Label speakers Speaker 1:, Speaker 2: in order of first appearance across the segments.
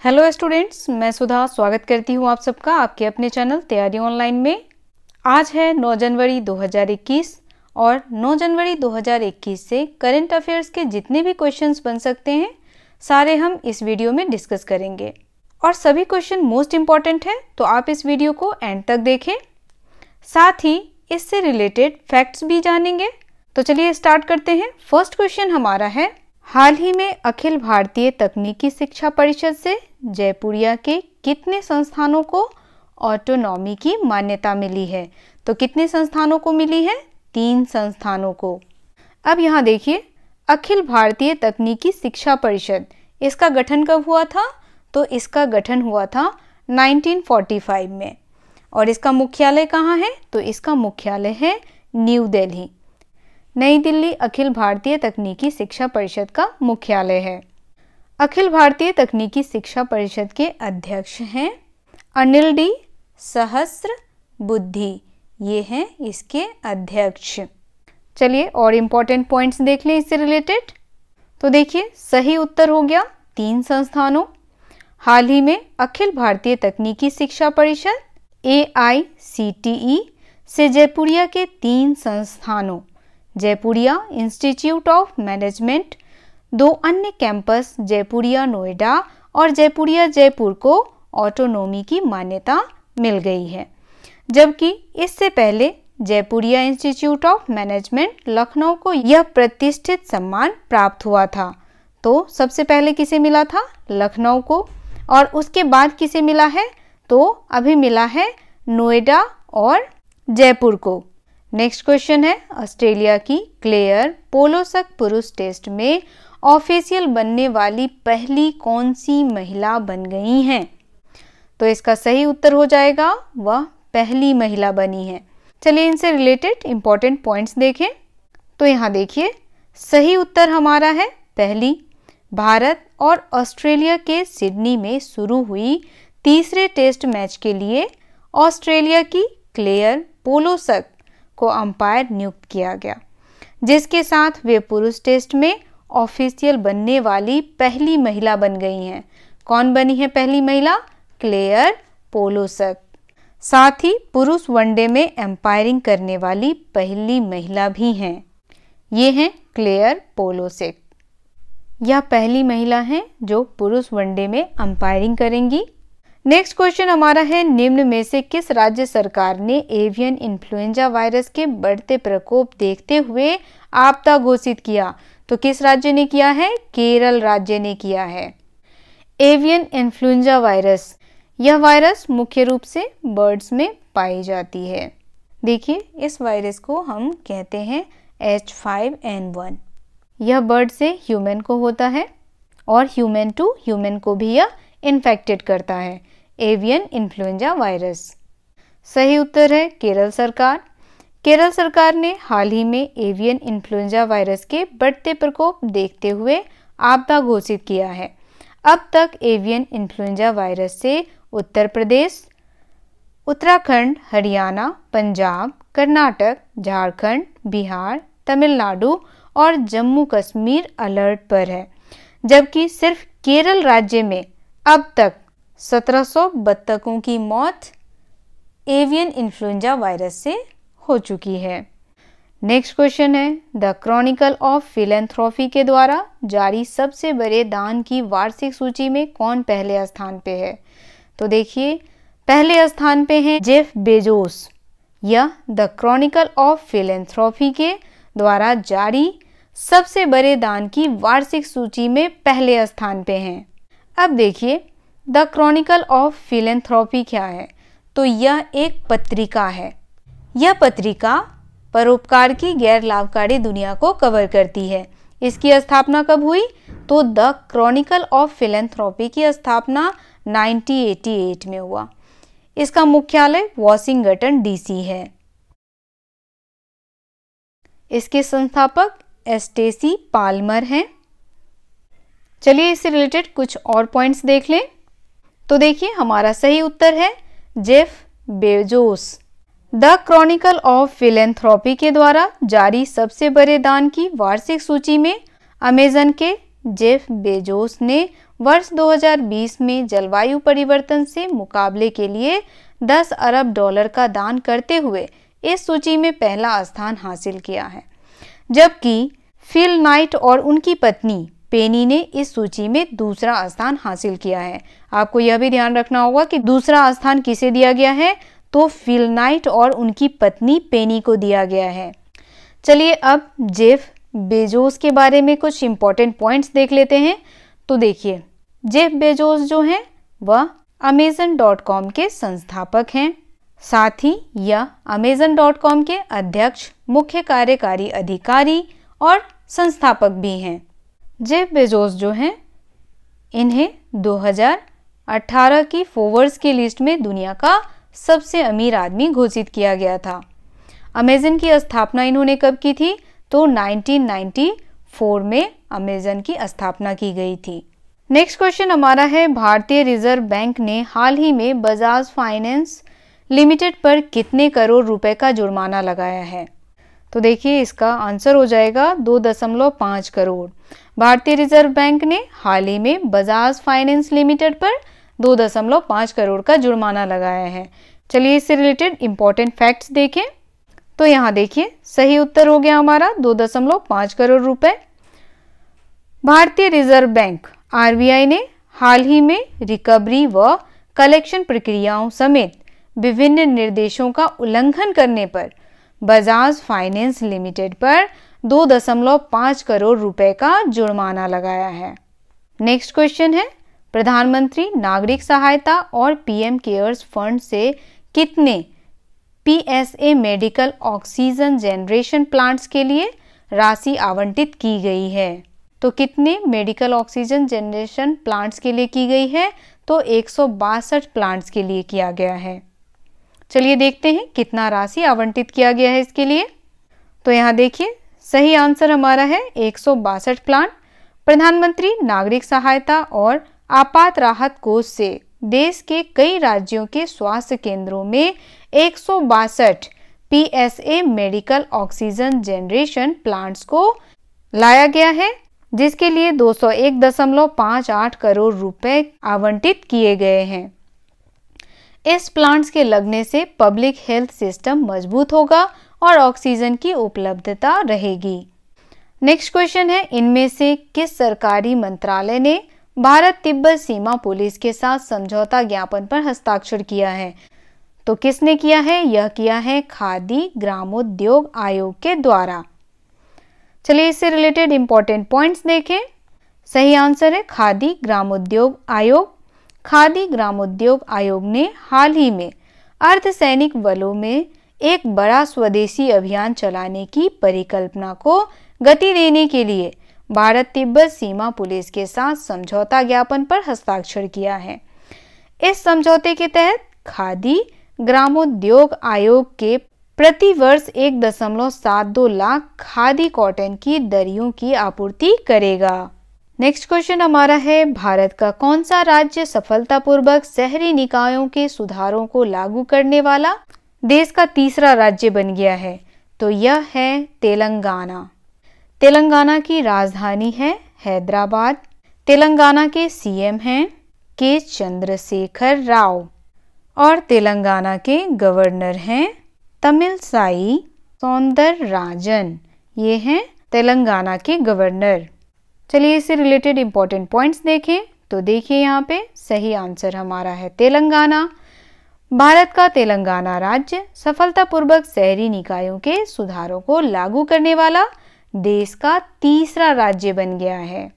Speaker 1: Hello students, मैं सुधा स्वागत करती हूँ आप सबका आपके अपने चैनल तैयारी ऑनलाइन में। आज है 9 जनवरी 2021 और 9 जनवरी 2021 से करंट अफेयर्स के जितने भी क्वेश्चंस बन सकते हैं सारे हम इस वीडियो में डिस्कस करेंगे और सभी क्वेश्चन मोस्ट इम्पॉर्टेंट है, तो आप इस वीडियो को एंड तक देखें। साथ ही इससे रिलेटेड फैक्ट्स भी जानेंगे। तो चलिए स्टार्ट करते हैं। फर्स्ट क्वेश्चन हमारा है, हाल ही में अखिल भारतीय तकनीकी शिक्षा परिषद से जयपुरिया के कितने संस्थानों को ऑटोनॉमी की मान्यता मिली है? तो कितने संस्थानों को मिली है? 3 संस्थानों को। अब यहाँ देखिए, अखिल भारतीय तकनीकी शिक्षा परिषद, इसका गठन कब हुआ था? तो इसका गठन हुआ था 1945 में। और इसका मुख्यालय कहाँ है? तो इसका मुख्यालय है न्यू दिल्ली। नई दिल्ली अखिल भारतीय तकनीकी शिक्षा परिषद का मुख्यालय है। अखिल भारतीय तकनीकी शिक्षा परिषद के अध्यक्ष हैं अनिल डी सहस्रबुद्धे, ये हैं इसके अध्यक्ष। चलिए और इम्पोर्टेंट पॉइंट्स देख लें इससे रिलेटेड। तो देखिए, सही उत्तर हो गया 3 संस्थानों। हाल ही में अखिल भारतीय तकनीकी शिक्षा परिषद AICTE से जयपुरिया के 3 संस्थानों, जयपुरिया इंस्टीट्यूट ऑफ मैनेजमेंट, 2 अन्य कैंपस जयपुरिया नोएडा और जयपुरिया जयपुर को ऑटोनॉमी की मान्यता मिल गई है। जबकि इससे पहले Jaipuria institute of management Lucknow को यह प्रतिष्ठित सम्मान प्राप्त हुआ था। तो सबसे पहले किसे मिला था? लखनऊ को। और उसके बाद किसे मिला है? तो अभी मिला है नोएडा और जयपुर को। नेक्स्ट क्वेश्चन है, ऑस्ट्रेलिया की क्लेयर पोलोसक पुरुष टेस्ट में ऑफिशियल बनने वाली पहली कौन सी महिला बन गई हैं? तो इसका सही उत्तर हो जाएगा, वह पहली महिला बनी है। चलिए इनसे रिलेटेड इंपॉर्टेंट पॉइंट्स देखें। तो यहाँ देखिए, सही उत्तर हमारा है पहली। भारत और ऑस्ट्रेलिया के सिडनी में शुरू हुई तीसरे टेस्ट मैच के लिए ऑस्ट्रेलिया की क्लेयर पोलोसक को अंपायर नियुक्त किया गया, जिसके साथ वे पुरुष टेस्ट में ऑफिशियल बनने वाली पहली महिला बन गई हैं। कौन बनी है पहली महिला? Clear Polosak. साथ ही पुरुष वनडे में एम्पायरिंग करने वाली पहली महिला भी हैं। ये हैं क्लेयर पोलोसक। यह पहली महिला हैं जो पुरुष वनडे में एम्पायरिंग करेंगी। नेक्स्ट क्वेश्चन हमारा है, निम्न में से किस राज्य सरकार ने एवियन इन्फ्लुएंजा वायरस के बढ़ते प्रकोप देखते हुए आपदा घोषित किया? तो किस राज्य ने किया है? केरल राज्य ने किया है। एवियन इन्फ्लुएंजा वायरस, यह वायरस मुख्य रूप से बर्ड्स में पाई जाती है। देखिए, इस वायरस को हम कहते हैं H5N1। यह बर्ड से ह्यूमन को होता है और ह्यूमन टू ह्यूमन को भी यह इन्फेक्टेड करता है, एवियन इन्फ्लुएंजा वायरस। सही उत्तर है केरल सरकार। केरल सरकार ने हाल ही में एवियन इन्फ्लुएंजा वायरस के बढ़ते प्रकोप देखते हुए आपदा घोषित किया है। अब तक एवियन इन्फ्लुएंजा वायरस से उत्तर प्रदेश, उत्तराखंड, हरियाणा, पंजाब, कर्नाटक, झारखंड, बिहार, तमिलनाडु और जम्मू कश्मीर अलर्ट पर है, जबकि सिर्फ केरल राज्य में अब तक 1700 बत्तखों की मौत एवियन इन्फ्लुएंजा वायरस से हो चुकी है। नेक्स्ट क्वेश्चन है, द क्रॉनिकल ऑफ फिलैंथ्रोपी के द्वारा जारी सबसे बड़े दान की वार्षिक सूची में कौन पहले स्थान पे है? तो देखिए, पहले स्थान पे हैं जेफ बेजोस। यह द क्रॉनिकल ऑफ फिलैंथ्रोपी के द्वारा जारी सबसे बड़े दान की वार्षिक सूची में पहले स्थान पे हैं। अब देखिए, द क्रॉनिकल ऑफ फिलैंथ्रोपी क्या है? तो यह एक पत्रिका है। यह पत्रिका परोपकार की गैर लाभकारी दुनिया को कवर करती है। इसकी स्थापना कब हुई? तो द क्रॉनिकल ऑफ फिलैंथ्रोपी की स्थापना 1988 में हुआ। इसका मुख्यालय वॉशिंगटन DC है। इसके संस्थापक स्टेसी पाल्मर हैं। चलिए इससे रिलेटेड कुछ और पॉइंट्स देख लें। तो देखिए, हमारा सही उत्तर है Jeff Bezos. The Chronicle of philanthropy के द्वारा जारी सबसे बड़े दान की वार्षिक सूची में अमेजन के जेफ बेजोस ने वर्ष 2020 में जलवायु परिवर्तन से मुकाबले के लिए 10 अरब डॉलर का दान करते हुए इस सूची में पहला स्थान हासिल किया है, जबकि फिल नाइट और उनकी पत्नी पेनी ने इस सूची में दूसरा स्थान हासिल किया है। आपको यह भी ध्यान रखना होगा कि दूसरा स्थान किसे दिया गया है, तो फिल नाइट और उनकी पत्नी पेनी को दिया गया है। चलिए अब जेफ बेजोस के बारे में कुछ इंपॉर्टेंट पॉइंट्स देख लेते हैं। तो देखिए, जेफ बेजोस जो हैं वह Amazon.com के संस्थापक हैं, साथ ही यह Amazon.com के अध्यक्ष, मुख्य कार्यकारी अधिकारी और संस्थापक भी हैं। जेफ बेजोस जो हैं, इन्हें 2018 की फोर्ब्स की लिस्ट में दुनिया का सबसे अमीर आदमी घोषित किया गया था। अमेज़न की स्थापना इन्होंने कब की थी, तो 1994 में अमेज़न की स्थापना की गई थी। नेक्स्ट क्वेश्चन हमारा है, भारतीय रिजर्व बैंक ने हाल ही में बजाज फाइनेंस लिमिटेड पर कितने करोड़ रुपए का जुर्माना लगाया है। तो देखिए, इसका आंसर हो जाएगा 2.5 करोड़। भारतीय रिजर्व बैंक ने हाल ही में बजाज फाइनेंस लिमिटेड पर 2.5 करोड़ का जुर्माना लगाया है। चलिए इससे रिलेटेड इंपॉर्टेंट फैक्ट्स देखें। तो यहाँ देखिए, सही उत्तर हो गया हमारा 2.5 करोड़ रुपए। भारतीय रिजर्व बैंक आरबीआई ने हाल ही में रिकवरी व कलेक्शन प्रक्रियाओं समेत विभिन्न निर्देशों का उल्लंघन करने पर बजाज फाइनेंस लिमिटेड पर 2.5 करोड़ रुपए का जुर्माना लगाया है। नेक्स्ट क्वेश्चन है, प्रधानमंत्री नागरिक सहायता और पीएम केयर्स फंड से कितने PSA medical oxygen generation plants के लिए राशि आवंटित की गई है। तो कितने मेडिकल ऑक्सीजन जनरेशन प्लांट्स के लिए की गई है, तो 162 प्लांट्स के लिए किया गया है। चलिए देखते हैं कितना राशि आवंटित किया गया है इसके लिए। तो यहाँ देखिए, सही आंसर हमारा है 162 प्लांट। प्रधानमंत्री नागरिक सहायता और आपात राहत कोष से देश के कई राज्यों के स्वास्थ्य केंद्रों में 162 PSA medical oxygen generation plants को लाया गया है, जिसके लिए 201.58 करोड़ रुपए आवंटित किए गए हैं। इस प्लांट्स के लगने से पब्लिक हेल्थ सिस्टम मजबूत होगा और ऑक्सीजन की उपलब्धता रहेगी। नेक्स्ट क्वेश्चन है, इनमें से किस सरकारी मंत्रालय ने भारत तिब्बत सीमा पुलिस के साथ समझौता ज्ञापन पर हस्ताक्षर किया है। तो किसने किया है, यह किया है खादी ग्रामोद्योग आयोग के द्वारा। चलिए इससे रिलेटेड इंपॉर्टेंट पॉइंट्स देखें। सही आंसर है खादी ग्रामोद्योग आयोग। खादी ग्रामोद्योग आयोग ने हाल ही में अर्धसैनिक बलों में एक बड़ा स्वदेशी अभियान चलाने की परिकल्पना को गति देने के लिए भारत तिब्बत सीमा पुलिस के साथ समझौता ज्ञापन पर हस्ताक्षर किया है। इस समझौते के तहत खादी ग्रामोद्योग आयोग के प्रति वर्ष 1.72 लाख खादी कॉटन की दरियों की आपूर्ति करेगा। नेक्स्ट क्वेश्चन हमारा है, भारत का कौन सा राज्य सफलतापूर्वक शहरी निकायों के सुधारों को लागू करने वाला देश का तीसरा राज्य बन गया है। तो यह है तेलंगाना। तेलंगाना की राजधानी है हैदराबाद। तेलंगाना के सीएम हैं के चंद्रशेखर राव और तेलंगाना के गवर्नर हैं तमिलसाई सौंदरराजन। ये हैं तेलंगाना के गवर्नर। चलिए इससे रिलेटेड इंपॉर्टेंट पॉइंट्स देखें। तो देखिए, यहाँ पे सही आंसर हमारा है तेलंगाना। भारत का तेलंगाना राज्य सफलतापूर्वक शहरी निकायों के सुधारों को लागू करने वाला देश का तीसरा राज्य बन गया है।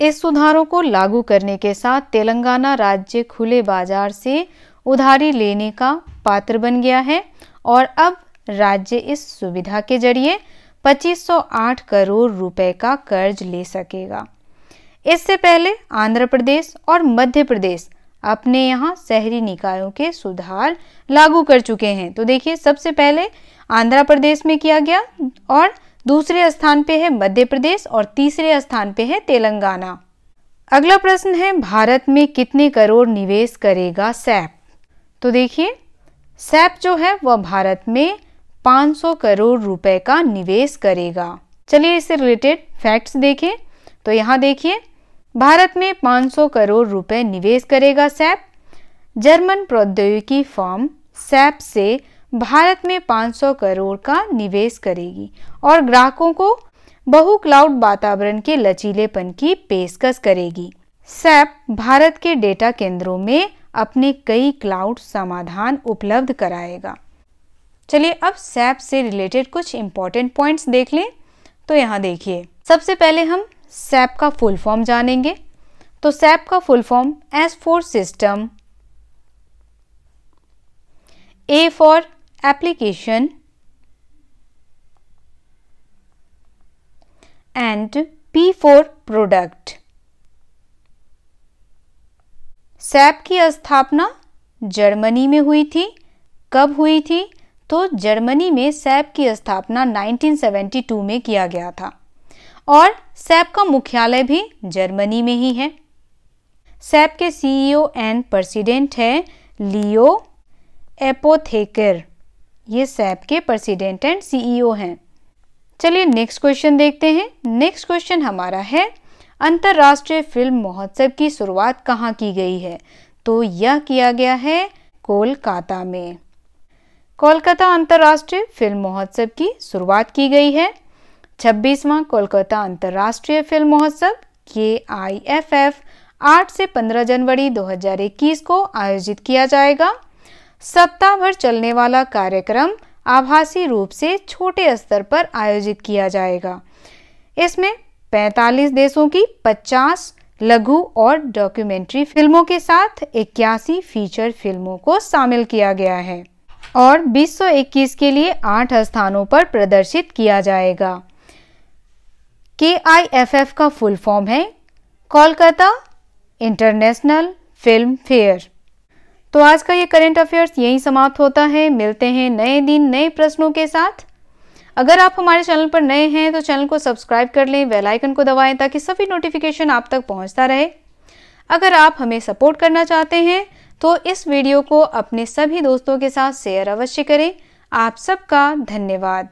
Speaker 1: इस सुधारों को लागू करने के साथ तेलंगाना राज्य खुले बाजार से उधारी लेने का पात्र बन गया है और अब राज्य इस सुविधा के जरिए 2508 करोड़ रुपए का कर्ज ले सकेगा। इससे पहले आंध्र प्रदेश और मध्य प्रदेश अपने यहाँ शहरी निकायों के सुधार लागू कर चुके हैं। तो देखिए, सबसे पहले आंध्र प्रदेश में किया गया और दूसरे स्थान पे है मध्य प्रदेश और तीसरे स्थान पे है तेलंगाना। अगला प्रश्न है, भारत में कितने करोड़ निवेश करेगा सैप। तो देखिए, सैप जो है वह भारत में 500 करोड़ रुपए का निवेश करेगा। चलिए इससे रिलेटेड फैक्ट्स देखें। तो यहाँ देखिए, भारत में 500 करोड़ रुपए निवेश करेगा सैप। जर्मन प्रौद्योगिकी फर्म सैप से भारत में 500 करोड़ का निवेश करेगी और ग्राहकों को बहु क्लाउड वातावरण के लचीलेपन की पेशकश करेगी। सैप भारत के डेटा केंद्रों में अपने कई क्लाउड समाधान उपलब्ध कराएगा। चलिए अब सैप से रिलेटेड कुछ इंपॉर्टेंट पॉइंट्स देख लें। तो यहाँ देखिए, सबसे पहले हम सैप का फुल फॉर्म जानेंगे। तो सैप का full form S for system, A for application and P for product. SAP की स्थापना जर्मनी में हुई थी। कब हुई थी? तो जर्मनी में सैप की स्थापना 1972 में किया गया था और सैप का मुख्यालय भी जर्मनी में ही है। सैप के सीईओ एंड प्रेसिडेंट है लियो एपोथेकर। ये सैप के प्रेसिडेंट एंड सीईओ हैं। चलिए नेक्स्ट क्वेश्चन देखते हैं। नेक्स्ट क्वेश्चन हमारा है, अंतर्राष्ट्रीय फिल्म महोत्सव की शुरुआत कहाँ की गई है? तो यह किया गया है कोलकाता में। कोलकाता अंतर्राष्ट्रीय फिल्म महोत्सव की शुरुआत की गई है। 26वां कोलकाता अंतर्राष्ट्रीय फिल्म महोत्सव KIFF 8 से 15 जनवरी 2021 को आयोजित किया जाएगा। सप्ताह भर चलने वाला कार्यक्रम आभासी रूप से छोटे स्तर पर आयोजित किया जाएगा। इसमें 45 देशों की 50 लघु और डॉक्यूमेंट्री फिल्मों के साथ 81 फीचर फिल्मों को शामिल किया गया है और 2021 के लिए 8 स्थानों पर प्रदर्शित किया जाएगा। KIFF का फुल फॉर्म है कोलकाता इंटरनेशनल फिल्म फेयर। तो आज का ये करंट अफेयर्स यहीं समाप्त होता है। मिलते हैं नए दिन नए प्रश्नों के साथ। अगर आप हमारे चैनल पर नए हैं तो चैनल को सब्सक्राइब कर लें, बेल आइकन को दबाएं ताकि सभी नोटिफिकेशन आप तक पहुंचता रहे। अगर आप हमें सपोर्ट करना चाहते हैं तो इस वीडियो को अपने सभी दोस्तों के साथ शेयर अवश्य करें। आप सबका धन्यवाद।